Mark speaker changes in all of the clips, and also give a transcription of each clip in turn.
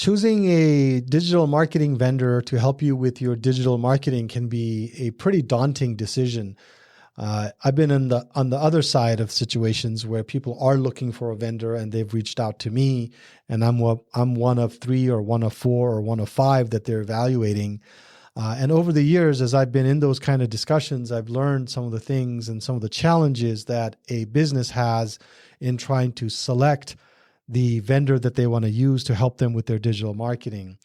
Speaker 1: Choosing a digital marketing vendor to help you with your digital marketing can be a pretty daunting decision. I've been on the other side of situations where people are looking for a vendor and they've reached out to me, and I'm one of three or one of four or one of five that they're evaluating. And over the years, as I've been in those kind of discussions, I've learned some of the things and some of the challenges that a business has in trying to select the vendor that they want to use to help them with their digital marketing.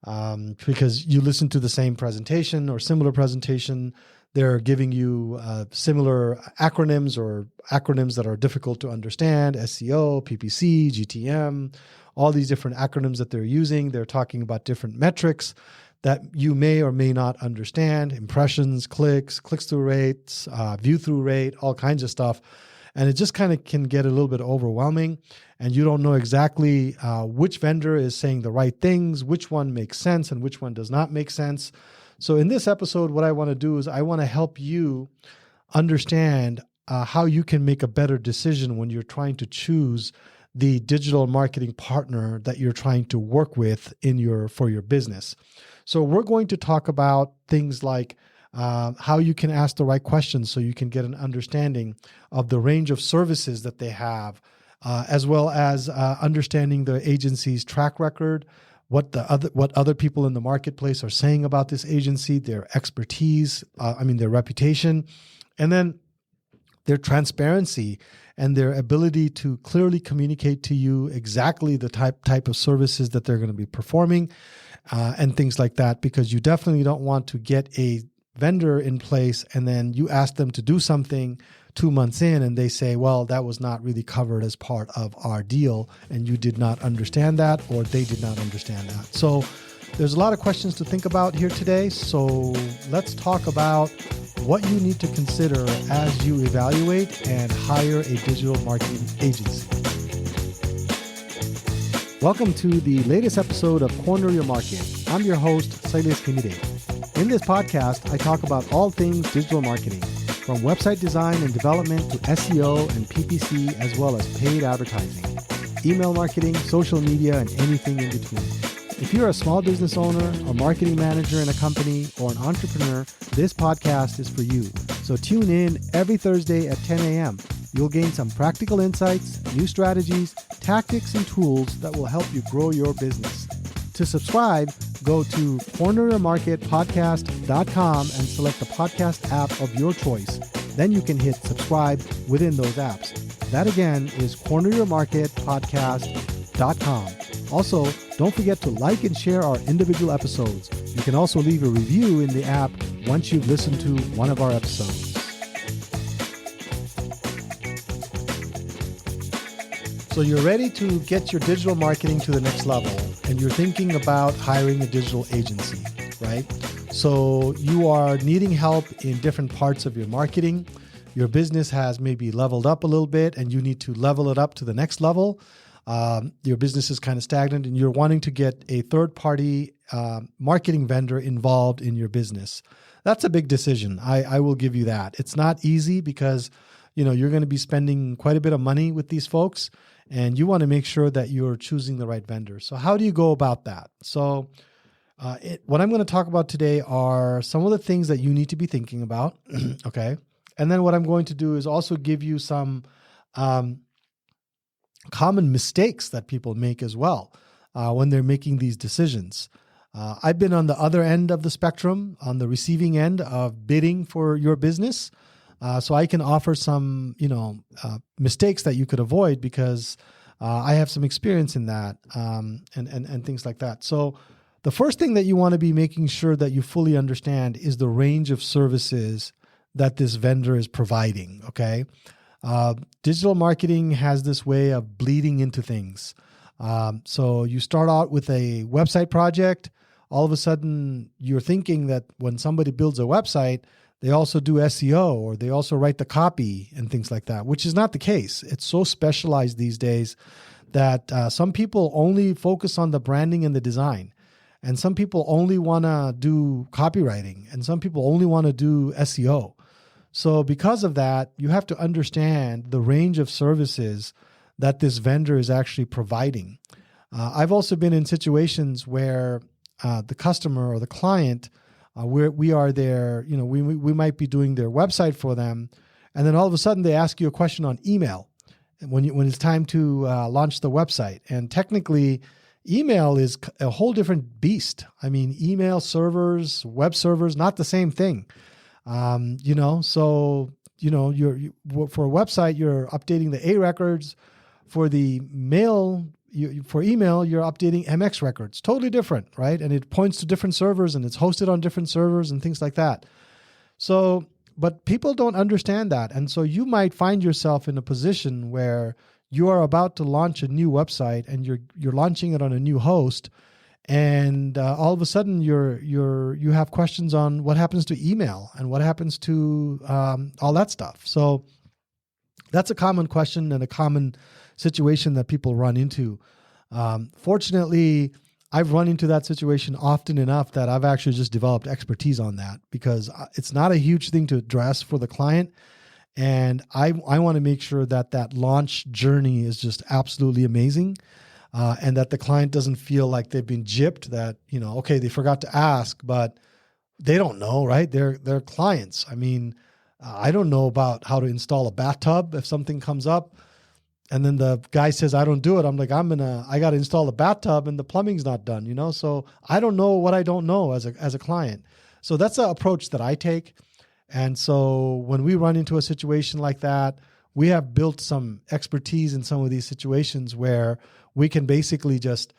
Speaker 1: Because you listen to the same presentation or similar presentation, they're giving you similar acronyms or acronyms that are difficult to understand: SEO, PPC, GTM, all these different acronyms that they're using. They're talking about different metrics that you may or may not understand: impressions, clicks, click-through rates, view-through rate, all kinds of stuff. And it just kind of can get a little bit overwhelming, and you don't know exactly which vendor is saying the right things, which one makes sense and which one does not make sense. So in this episode, what I want to do is I want to help you understand how you can make a better decision when you're trying to choose the digital marketing partner that you're trying to work with for your business. So we're going to talk about things like how you can ask the right questions so you can get an understanding of the range of services that they have, as well as understanding the agency's track record, what other people in the marketplace are saying about this agency, their expertise, their reputation, and then their transparency and their ability to clearly communicate to you exactly the type of services that they're going to be performing, and things like that, because you definitely don't want to get a vendor in place and then you ask them to do something 2 months in and they say, well, that was not really covered as part of our deal, and you did not understand that, or they did not understand that. So there's a lot of questions to think about here today. So let's talk about what you need to consider as you evaluate and hire a digital marketing agency. Welcome to the latest episode of Corner Your Market. I'm your host, Sailesh Kimide. In this podcast, I talk about all things digital marketing, from website design and development to SEO and PPC, as well as paid advertising, email marketing, social media, and anything in between. If you're a small business owner, a marketing manager in a company, or an entrepreneur, this podcast is for you. So tune in every Thursday at 10 a.m. You'll gain some practical insights, new strategies, tactics, and tools that will help you grow your business. To subscribe, go to corneryourmarketpodcast.com and select the podcast app of your choice. Then you can hit subscribe within those apps. That again is corneryourmarketpodcast.com. Also, don't forget to like and share our individual episodes. You can also leave a review in the app once you've listened to one of our episodes. So you're ready to get your digital marketing to the next level, and you're thinking about hiring a digital agency, right? So you are needing help in different parts of your marketing. Your business has maybe leveled up a little bit and you need to level it up to the next level. Your business is kind of stagnant and you're wanting to get a third-party marketing vendor involved in your business. That's a big decision. I will give you that. It's not easy because you're going to be spending quite a bit of money with these folks, and you want to make sure that you're choosing the right vendor. So how do you go about that? So what I'm going to talk about today are some of the things that you need to be thinking about, okay? And then what I'm going to do is also give you some common mistakes that people make as well when they're making these decisions. I've been on the other end of the spectrum, on the receiving end of bidding for your business. So I can offer some, mistakes that you could avoid because I have some experience in that and things like that. So the first thing that you want to be making sure that you fully understand is the range of services that this vendor is providing, okay? Digital marketing has this way of bleeding into things. So you start out with a website project. All of a sudden, you're thinking that when somebody builds a website, they also do SEO or they also write the copy and things like that, which is not the case. It's so specialized these days that some people only focus on the branding and the design. And some people only want to do copywriting. And some people only want to do SEO. So because of that, you have to understand the range of services that this vendor is actually providing. I've also been in situations where the customer or the client, we are there, we might be doing their website for them, and then all of a sudden they ask you a question on email when it's time to launch the website. And technically, email is a whole different beast. I mean, email servers, web servers, not the same thing. So for a website, you're updating the A records. For the mail, for email, you're updating MX records. Totally different, right? And it points to different servers, and it's hosted on different servers and things like that. So, but people don't understand that. And so you might find yourself in a position where you are about to launch a new website and you're launching it on a new host, and all of a sudden you have questions on what happens to email and what happens to all that stuff. So that's a common question and a common situation that people run into. Fortunately, I've run into that situation often enough that I've actually just developed expertise on that, because it's not a huge thing to address for the client. And I want to make sure that that launch journey is just absolutely amazing, and that the client doesn't feel like they've been gypped, that, okay, they forgot to ask, but they don't know, right? They're clients. I mean, I don't know about how to install a bathtub if something comes up. And then the guy says, I don't do it. I'm like, I got to install a bathtub and the plumbing's not done, So I don't know what I don't know as a client. So that's the approach that I take. And so when we run into a situation like that, we have built some expertise in some of these situations where we can basically just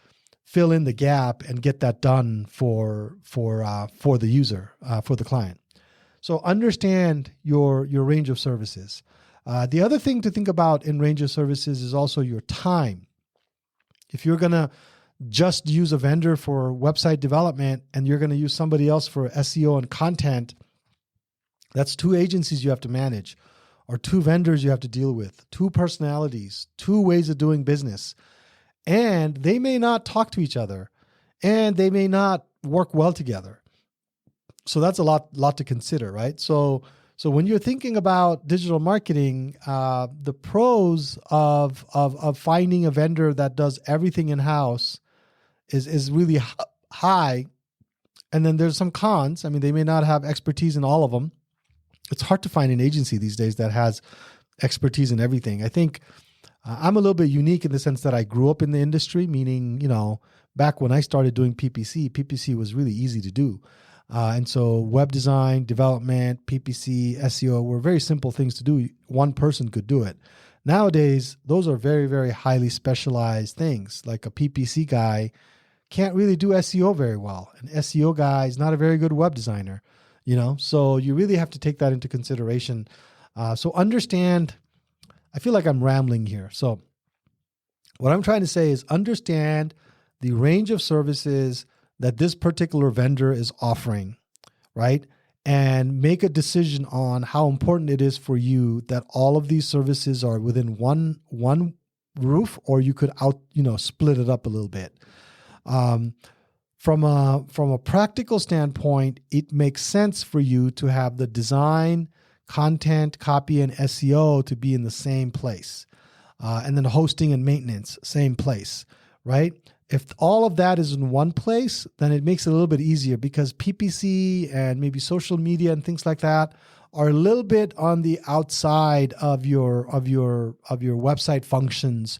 Speaker 1: fill in the gap and get that done for the user, for the client. So understand your range of services. The other thing to think about in range of services is also your time. If you're going to just use a vendor for website development and you're going to use somebody else for SEO and content, that's 2 agencies you have to manage, or 2 vendors you have to deal with, 2 personalities, 2 ways of doing business. And they may not talk to each other, and they may not work well together. So that's a lot to consider, right? So when you're thinking about digital marketing, the pros of finding a vendor that does everything in-house is really high. And then there's some cons. I mean, they may not have expertise in all of them. It's hard to find an agency these days that has expertise in everything. I think I'm a little bit unique in the sense that I grew up in the industry, meaning, back when I started doing PPC was really easy to do. And so web design, development, PPC, SEO were very simple things to do. One person could do it. Nowadays, those are very, very highly specialized things. Like a PPC guy can't really do SEO very well. An SEO guy is not a very good web designer, So you really have to take that into consideration. So understand, I feel like I'm rambling here. So what I'm trying to say is understand the range of services that this particular vendor is offering, right? And make a decision on how important it is for you that all of these services are within one roof, or you could split it up a little bit. From a practical standpoint, it makes sense for you to have the design, content, copy, and SEO to be in the same place. And then hosting and maintenance, same place, right? If all of that is in one place, then it makes it a little bit easier, because PPC and maybe social media and things like that are a little bit on the outside of your website functions,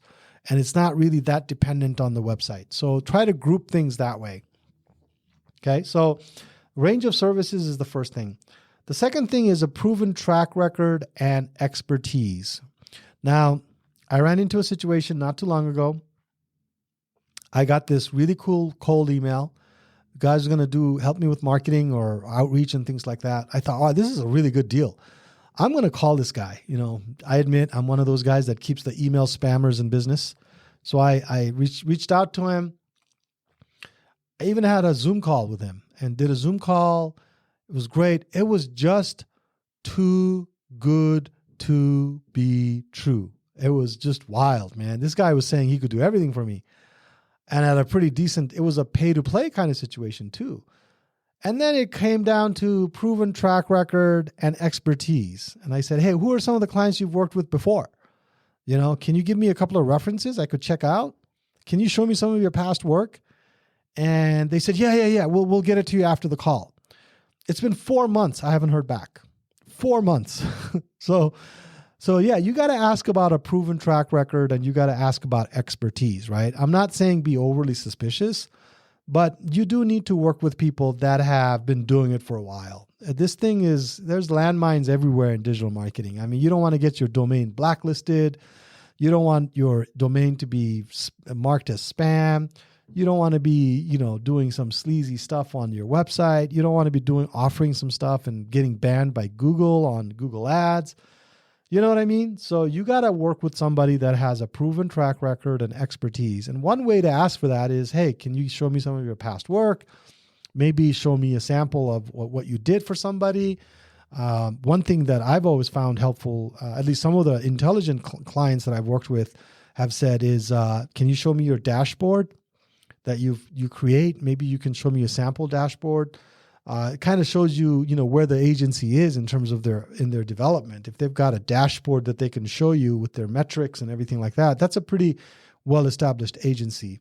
Speaker 1: and it's not really that dependent on the website. So try to group things that way. Okay, so range of services is the first thing. The second thing is a proven track record and expertise. Now, I ran into a situation not too long ago. I got this really cool cold email. The guys are going to help me with marketing or outreach and things like that. I thought, this is a really good deal. I'm going to call this guy. I admit I'm one of those guys that keeps the email spammers in business. So I reached out to him. I even had a Zoom call with him and did a Zoom call. It was great. It was just too good to be true. It was just wild, man. This guy was saying he could do everything for me. And at a pretty decent, it was a pay-to-play kind of situation too. And then it came down to proven track record and expertise. And I said, hey, who are some of the clients you've worked with before? Can you give me a couple of references I could check out? can you show me some of your past work? And they said, yeah. We'll get it to you after the call. It's been 4 months. I haven't heard back. 4 months. So yeah, you got to ask about a proven track record, and you got to ask about expertise, right? I'm not saying be overly suspicious, but you do need to work with people that have been doing it for a while. This thing there's landmines everywhere in digital marketing. I mean, you don't want to get your domain blacklisted. You don't want your domain to be marked as spam. You don't want to be, doing some sleazy stuff on your website. You don't want to be offering some stuff and getting banned by Google on Google Ads. You know what I mean? So you got to work with somebody that has a proven track record and expertise. And one way to ask for that is, hey, can you show me some of your past work? Maybe show me a sample of what you did for somebody. One thing that I've always found helpful, at least some of the intelligent clients that I've worked with have said is, can you show me your dashboard that you create? Maybe you can show me a sample dashboard. It kind of shows you, where the agency is in terms of their development. If they've got a dashboard that they can show you with their metrics and everything like that, that's a pretty well-established agency.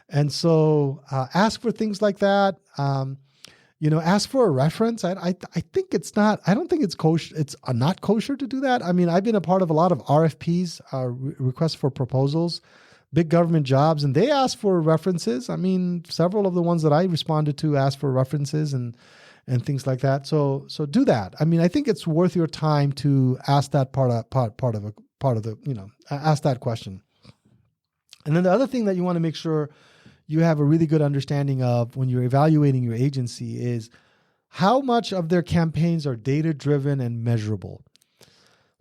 Speaker 1: And so ask for things like that. Ask for a reference. I think I don't think it's kosher. It's not kosher to do that. I mean, I've been a part of a lot of RFPs, requests for proposals, big government jobs, and they ask for references. I mean, several of the ones that I responded to asked for references and things like that. So do that. I mean, I think it's worth your time to ask that ask that question. And then the other thing that you want to make sure you have a really good understanding of when you're evaluating your agency is how much of their campaigns are data-driven and measurable.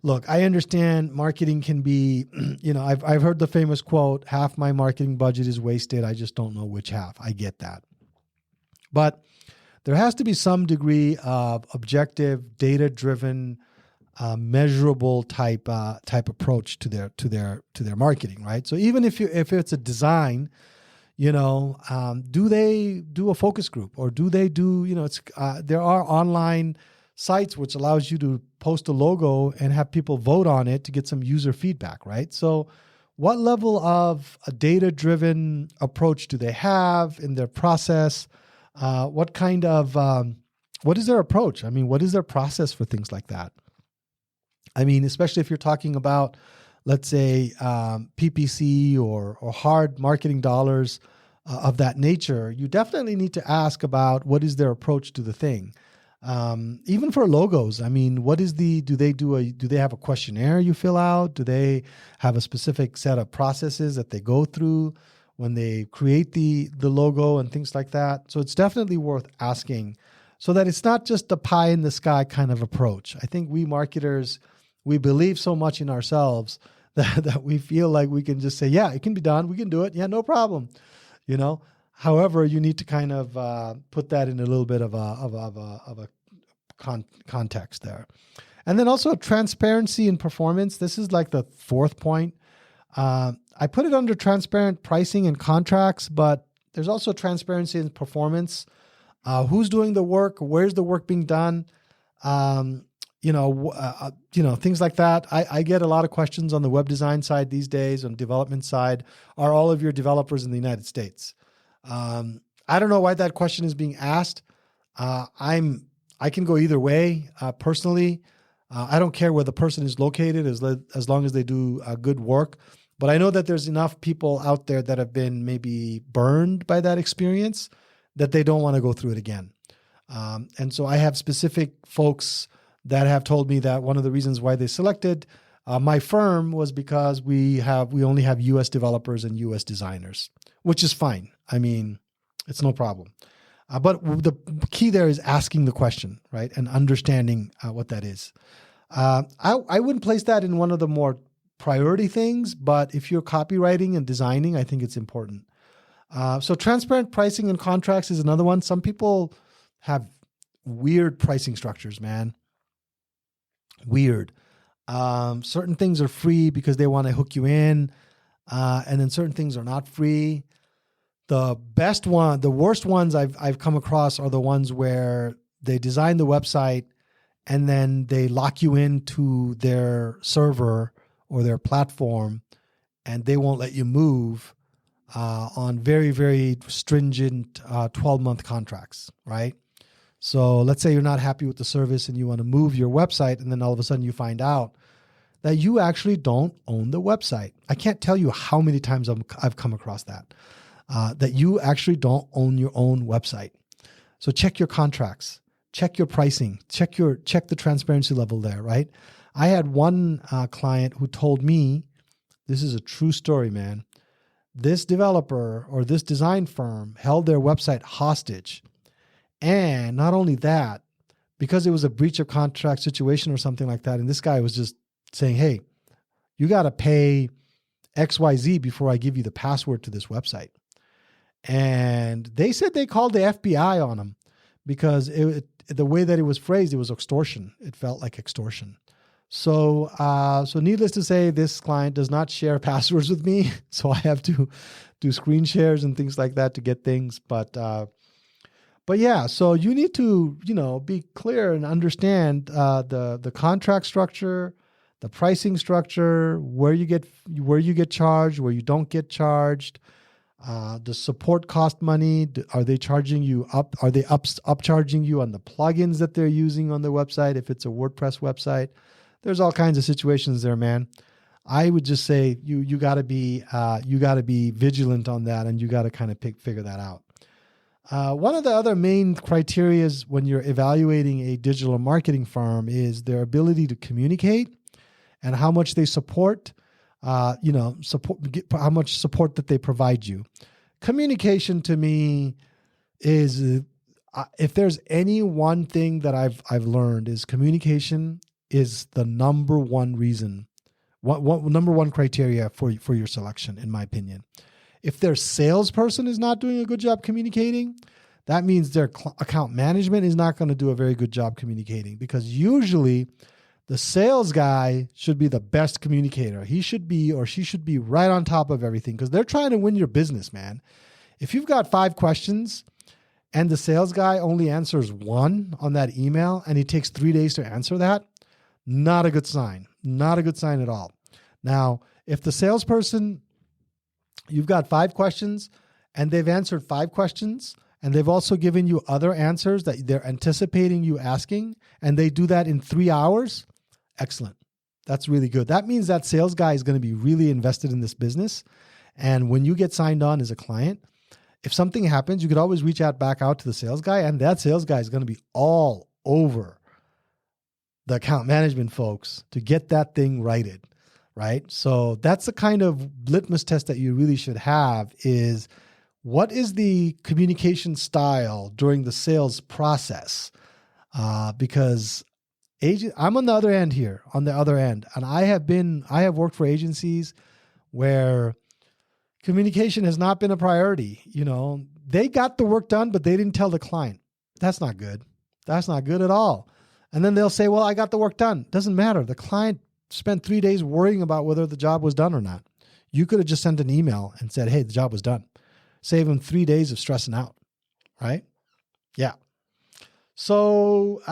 Speaker 1: Look, I understand marketing can be, I've heard the famous quote, half my marketing budget is wasted. I just don't know which half. I get that. But there has to be some degree of objective, data-driven, measurable type approach to their marketing, right? So even if it's a design, do they do a focus group, or do they do, there are online sites which allows you to post a logo and have people vote on it to get some user feedback, right? So what level of a data-driven approach do they have in their process? What is their approach? I mean, what is their process for things like that? I mean, especially if you're talking about, let's say, PPC or hard marketing dollars of that nature, you definitely need to ask about what is their approach to the thing. Even for logos, I mean, do they have a questionnaire you fill out? Do they have a specific set of processes that they go through when they create the logo and things like that? So it's definitely worth asking so that it's not just a pie in the sky kind of approach. I think we marketers, we believe so much in ourselves that we feel like we can just say, yeah, it can be done. We can do it. Yeah, no problem. However, you need to kind of put that in a little bit of a context there. And then also transparency in performance. This is like the fourth point. I put it under transparent pricing and contracts, but there's also transparency in performance. Who's doing the work? Where's the work being done? Things like that. I get a lot of questions on the web design side these days, on development side. Are all of your developers in the United States? I don't know why that question is being asked. I can go either way. Personally, I don't care where the person is located as long as they do good work. But I know that there's enough people out there that have been maybe burned by that experience that they don't want to go through it again. And so I have specific folks that have told me that one of the reasons why they selected my firm was because we only have U.S. developers and U.S. designers, which is fine. I mean, it's no problem. But the key there is asking the question, right, and understanding what that is. I wouldn't place that in one of the more priority things, but if you're copywriting and designing, I think it's important. So transparent pricing and contracts is another one. Some people have weird pricing structures, man. Weird. Certain things are free because they want to hook you in, and then certain things are not free. The worst ones I've come across are the ones where they design the website and then they lock you into their server or their platform and they won't let you move on very, very stringent 12-month contracts, right? So let's say you're not happy with the service and you want to move your website, and then all of a sudden you find out that you actually don't own the website. I can't tell you how many times I've come across that, that you actually don't own your own website. So check your contracts, check your pricing, check the transparency level there, right? I had one client who told me, this is a true story, man. This developer or this design firm held their website hostage. And not only that, because it was a breach of contract situation or something like that, and this guy was just saying, hey, you got to pay XYZ before I give you the password to this website. And they said they called the FBI on him because the way that it was phrased, it was extortion. It felt like extortion. So needless to say, this client does not share passwords with me. So I have to do screen shares and things like that to get things. But yeah, so you need to, be clear and understand the contract structure, the pricing structure, where you get charged, where you don't get charged, the support cost money. Are they charging you up? Are they upcharging you on the plugins that they're using on their website? If it's a WordPress website, there's all kinds of situations there, man. I would just say you got to be vigilant on that, and you got to kind of figure that out. One of the other main criteria when you're evaluating a digital marketing firm is their ability to communicate and how much they support, how much support that they provide you. Communication to me is, if there's any one thing that I've learned, is communication is the number one reason, number one criteria for your selection, in my opinion. If their salesperson is not doing a good job communicating, that means their account management is not going to do a very good job communicating, because usually the sales guy should be the best communicator. He should be, or she should be, right on top of everything, because they're trying to win your business, man. If you've got 5 questions and the sales guy only answers 1 on that email and he takes 3 days to answer that, not a good sign. Not a good sign at all. Now, if the salesperson, you've got 5 questions and they've answered 5 questions, and they've also given you other answers that they're anticipating you asking, and they do that in 3 hours, excellent. That's really good. That means that sales guy is going to be really invested in this business. And when you get signed on as a client, if something happens, you could always reach out back out to the sales guy, and that sales guy is going to be all over the account management folks to get that thing righted, right? So that's the kind of litmus test that you really should have, is what is the communication style during the sales process? Because I'm on the other end here, and I have worked for agencies where communication has not been a priority. They got the work done, but they didn't tell the client. That's not good. That's not good at all. And then they'll say, well, I got the work done. Doesn't matter. The client spent 3 days worrying about whether the job was done or not. You could have just sent an email and said, hey, the job was done. Save them 3 days of stressing out, right? Yeah. So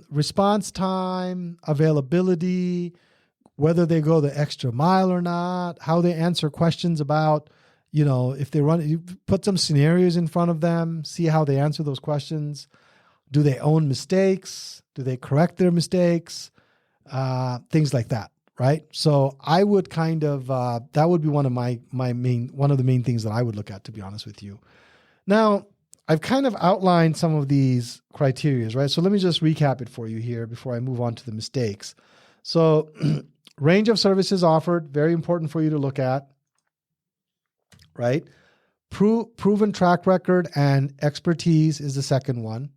Speaker 1: response time, availability, whether they go the extra mile or not, how they answer questions about, if they you put some scenarios in front of them, see how they answer those questions. Do they own mistakes? Do they correct their mistakes? Things like that, right? So I would kind of, that would be one of the main things that I would look at, to be honest with you. Now, I've kind of outlined some of these criteria, right? So let me just recap it for you here before I move on to the mistakes. So range of services offered, very important for you to look at, right? Proven track record and expertise is the second one.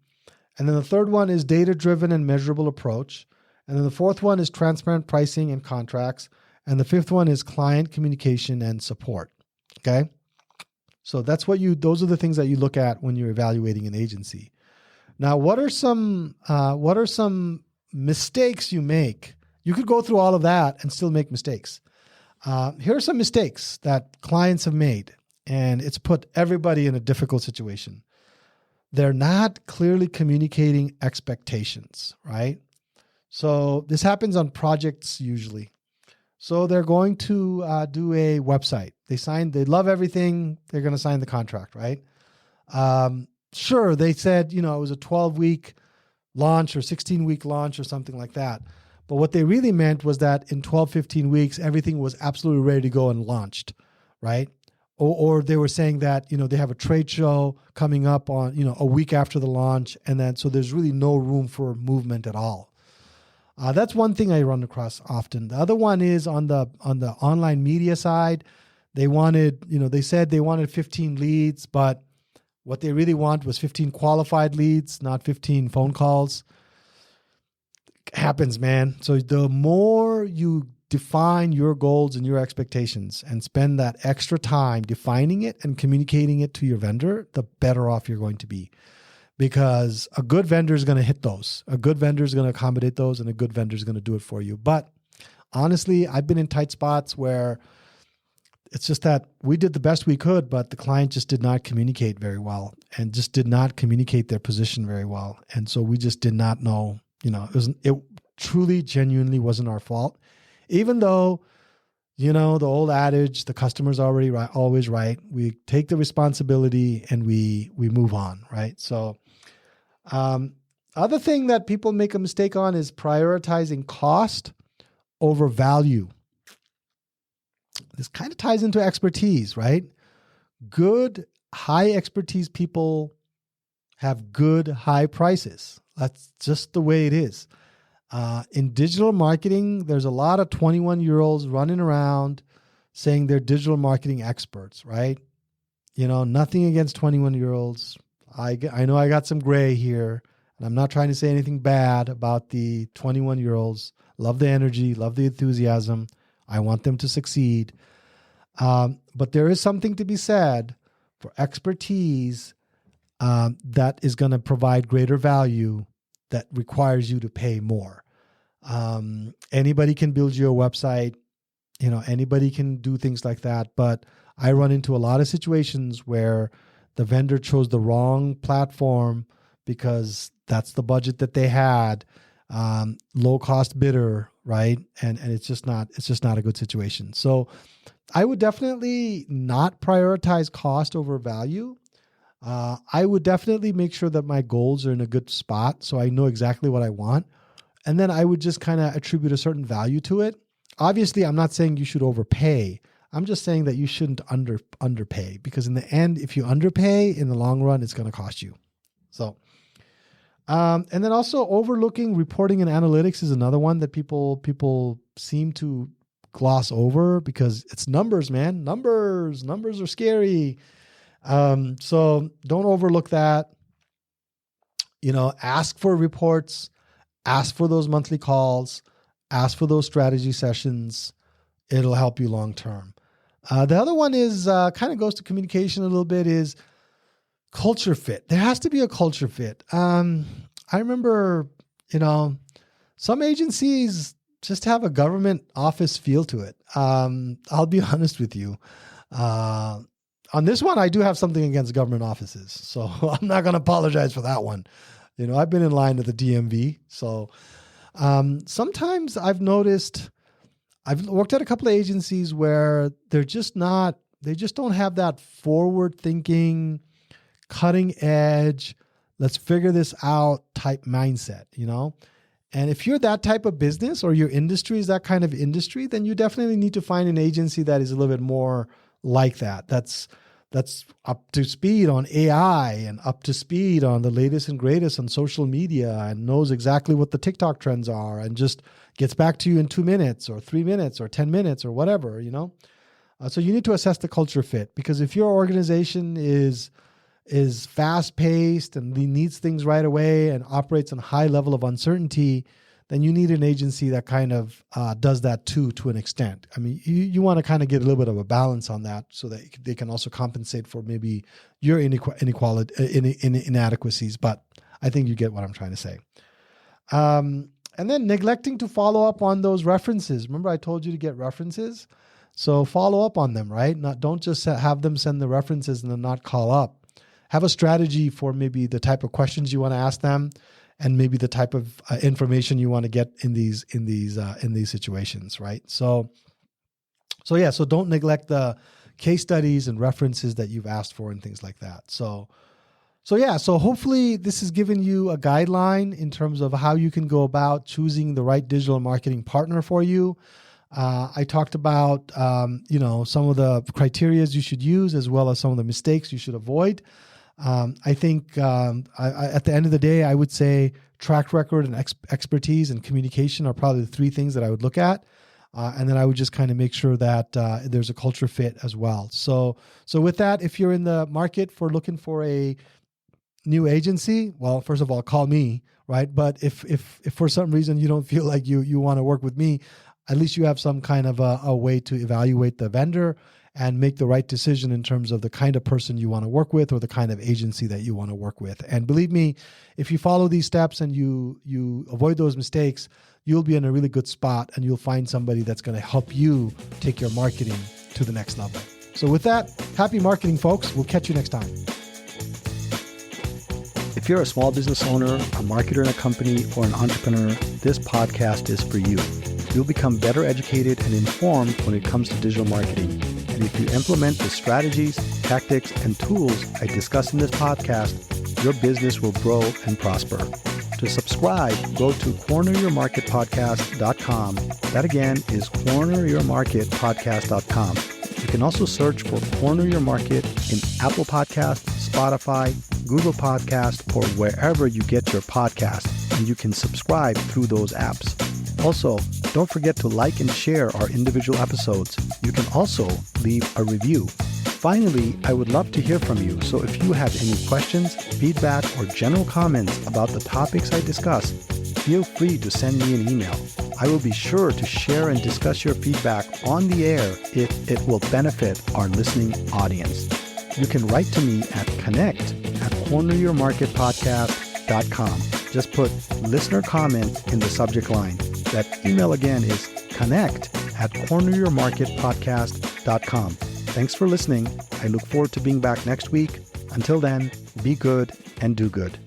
Speaker 1: And then the third one is data-driven and measurable approach. And then the fourth one is transparent pricing and contracts. And the fifth one is client communication and support. Okay. So those are the things that you look at when you're evaluating an agency. Now, what are some mistakes you make? You could go through all of that and still make mistakes. Here are some mistakes that clients have made, and it's put everybody in a difficult situation. They're not clearly communicating expectations, right? So this happens on projects usually. So they're going to do a website. They love everything. They're going to sign the contract, right? Sure, they said, it was a 12-week launch or 16-week launch or something like that. But what they really meant was that in 12, 15 weeks, everything was absolutely ready to go and launched, right? Or they were saying that, they have a trade show coming up on, a week after the launch. And then, so there's really no room for movement at all. That's one thing I run across often. The other one is on the online media side. They wanted, they said they wanted 15 leads, but what they really want was 15 qualified leads, not 15 phone calls. Happens, man. So the more you define your goals and your expectations and spend that extra time defining it and communicating it to your vendor, the better off you're going to be. Because a good vendor is going to hit those. A good vendor is going to accommodate those, and a good vendor is going to do it for you. But honestly, I've been in tight spots where it's just that we did the best we could, but the client just did not communicate very well and just did not communicate their position very well. And so we just did not know, it truly, genuinely wasn't our fault. Even though, the old adage, the customer's already right, always right. We take the responsibility and we move on, right? So, other thing that people make a mistake on is prioritizing cost over value. This kind of ties into expertise, right? Good, high expertise people have good, high prices. That's just the way it is. In digital marketing, there's a lot of 21-year-olds running around saying they're digital marketing experts, right? Nothing against 21-year-olds. I know I got some gray here, and I'm not trying to say anything bad about the 21-year-olds. Love the energy, love the enthusiasm. I want them to succeed. But there is something to be said for expertise that is going to provide greater value that requires you to pay more. Anybody can build you a website. Anybody can do things like that. But I run into a lot of situations where the vendor chose the wrong platform because that's the budget that they had. Low cost bidder, right? And it's just not a good situation. So I would definitely not prioritize cost over value. I would definitely make sure that my goals are in a good spot so I know exactly what I want. And then I would just kind of attribute a certain value to it. Obviously, I'm not saying you should overpay. I'm just saying that you shouldn't underpay, because in the end, if you underpay, in the long run, it's going to cost you. So, and then also overlooking reporting and analytics is another one that people seem to gloss over because it's numbers, man. Numbers are scary. So don't overlook that. Ask for reports, ask for those monthly calls, ask for those strategy sessions. It'll help you long term. The other one is kind of goes to communication a little bit, is culture fit. There has to be a culture fit. I remember, some agencies just have a government office feel to it. I'll be honest with you. On this one, I do have something against government offices, so I'm not going to apologize for that one. I've been in line to the DMV. So sometimes I've noticed, I've worked at a couple of agencies where they just don't have that forward thinking, cutting edge, let's figure this out type mindset, And if you're that type of business, or your industry is that kind of industry, then you definitely need to find an agency that is a little bit more like that. That's up to speed on AI and up to speed on the latest and greatest on social media and knows exactly what the TikTok trends are and just gets back to you in 2 minutes or 3 minutes or 10 minutes or whatever, So you need to assess the culture fit, because if your organization is fast paced and needs things right away and operates on a high level of uncertainty, then you need an agency that kind of does that too, to an extent. I mean, you want to kind of get a little bit of a balance on that so that they can also compensate for maybe your inadequacies. But I think you get what I'm trying to say. And then neglecting to follow up on those references. Remember, I told you to get references. So follow up on them, right? Don't just have them send the references and then not call up. Have a strategy for maybe the type of questions you want to ask them, and maybe the type of information you want to get in these situations, right? So So don't neglect the case studies and references that you've asked for and things like that. So hopefully this has given you a guideline in terms of how you can go about choosing the right digital marketing partner for you. I talked about, some of the criteria you should use, as well as some of the mistakes you should avoid. I think at the end of the day, I would say track record and expertise and communication are probably the three things that I would look at. And then I would just kind of make sure that there's a culture fit as well. So with that, if you're in the market for looking for a new agency, well, first of all, call me, right? But if for some reason you don't feel like you want to work with me, at least you have some kind of a way to evaluate the vendor and make the right decision in terms of the kind of person you want to work with or the kind of agency that you want to work with. And believe me, if you follow these steps and you avoid those mistakes, you'll be in a really good spot and you'll find somebody that's going to help you take your marketing to the next level. So with that, happy marketing, folks. We'll catch you next time.
Speaker 2: If you're a small business owner, a marketer in a company, or an entrepreneur, this podcast is for you. You'll become better educated and informed when it comes to digital marketing. And if you implement the strategies, tactics, and tools I discuss in this podcast, your business will grow and prosper. To subscribe, go to corneryourmarketpodcast.com. That again is corneryourmarketpodcast.com. You can also search for Corner Your Market in Apple Podcasts, Spotify, Google Podcasts, or wherever you get your podcasts, and you can subscribe through those apps. Also, don't forget to like and share our individual episodes. You can also leave a review. Finally, I would love to hear from you, so if you have any questions, feedback, or general comments about the topics I discuss, feel free to send me an email. I will be sure to share and discuss your feedback on the air if it will benefit our listening audience. You can write to me at connect@corneryourmarketpodcast.com. Just put listener comment in the subject line. That email again is connect@corneryourmarketpodcast.com. Thanks for listening. I look forward to being back next week. Until then, be good and do good.